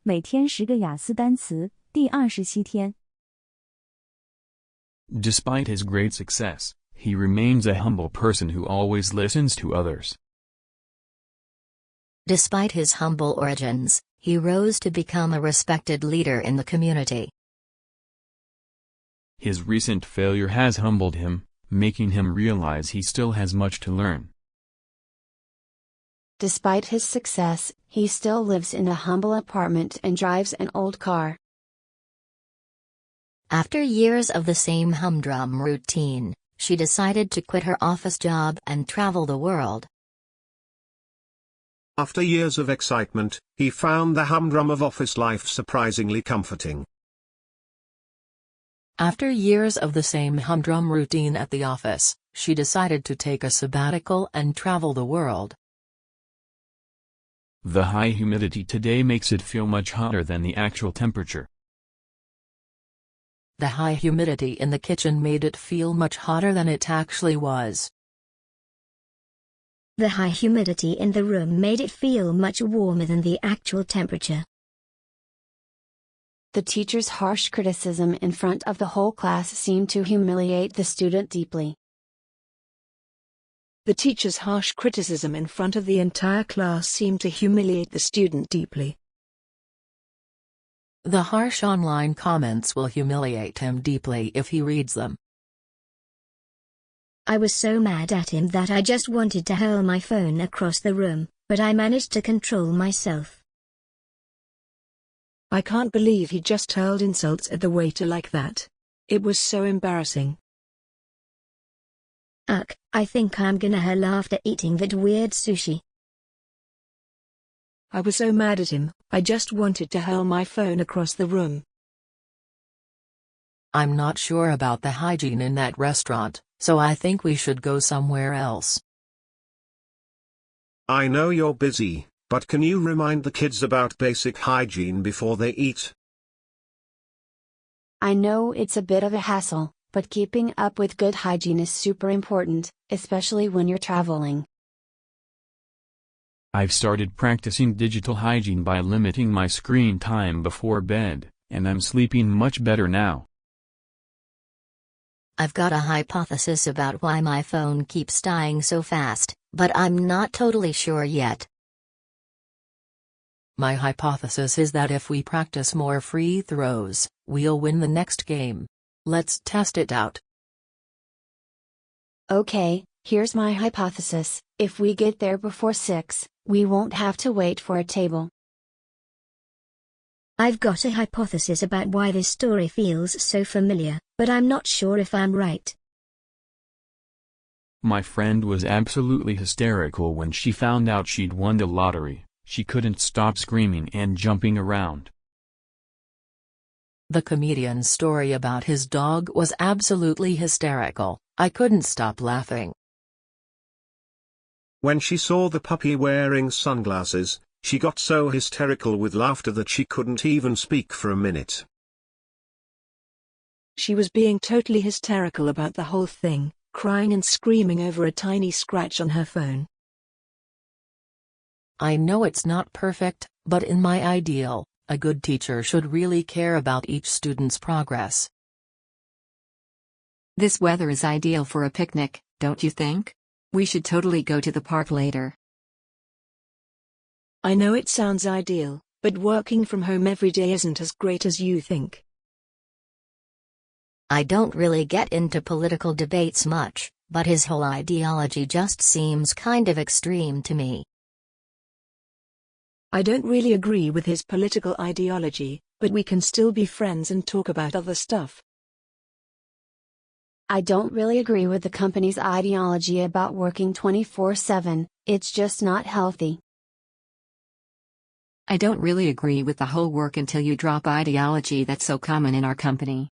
每天10个雅思单词，第27天。Despite his great success, he remains a humble person who always listens to others. Despite his humble origins, he rose to become a respected leader in the community. His recent failure has humbled him, making him realize he still has much to learn. Despite his success, he still lives in a humble apartment and drives an old car. After years of the same humdrum routine, she decided to quit her office job and travel the world. After years of excitement, he found the humdrum of office life surprisingly comforting. After years of the same humdrum routine at the office, she decided to take a sabbatical and travel the world. The high humidity today makes it feel much hotter than the actual temperature. The high humidity in the kitchen made it feel much hotter than it actually was. The high humidity in the room made it feel much warmer than the actual temperature. The teacher's harsh criticism in front of the whole class seemed to humiliate the student deeply. The teacher's harsh criticism in front of the entire class seemed to humiliate the student deeply. The harsh online comments will humiliate him deeply if he reads them. I was so mad at him that I just wanted to hurl my phone across the room, but I managed to control myself. I can't believe he just hurled insults at the waiter like that. It was so embarrassing. Ugh, I think I'm gonna hurl after eating that weird sushi. I was so mad at him, I just wanted to hurl my phone across the room. I'm not sure about the hygiene in that restaurant, so I think we should go somewhere else. I know you're busy, but can you remind the kids about basic hygiene before they eat? I know it's a bit of a hassle, but keeping up with good hygiene is super important, especially when you're traveling. I've started practicing digital hygiene by limiting my screen time before bed, and I'm sleeping much better now. I've got a hypothesis about why my phone keeps dying so fast, but I'm not totally sure yet. My hypothesis is that if we practice more free throws, we'll win the next game. Let's test it out. Okay, here's my hypothesis: if we get there before 6, we won't have to wait for a table. I've got a hypothesis about why this story feels so familiar, but I'm not sure if I'm right. My friend was absolutely hysterical when she found out she'd won the lottery. She couldn't stop screaming and jumping around. The comedian's story about his dog was absolutely hysterical. I couldn't stop laughing. When she saw the puppy wearing sunglasses, she got so hysterical with laughter that she couldn't even speak for a minute. She was being totally hysterical about the whole thing, crying and screaming over a tiny scratch on her phone. I know it's not perfect, but in my ideal, a good teacher should really care about each student's progress. This weather is ideal for a picnic, don't you think? We should totally go to the park later. I know it sounds ideal, but working from home every day isn't as great as you think. I don't really get into political debates much, but his whole ideology just seems kind of extreme to me. I don't really agree with his political ideology, but we can still be friends and talk about other stuff. I don't really agree with the company's ideology about working 24/7, it's just not healthy. I don't really agree with the whole work until you drop ideology that's so common in our company.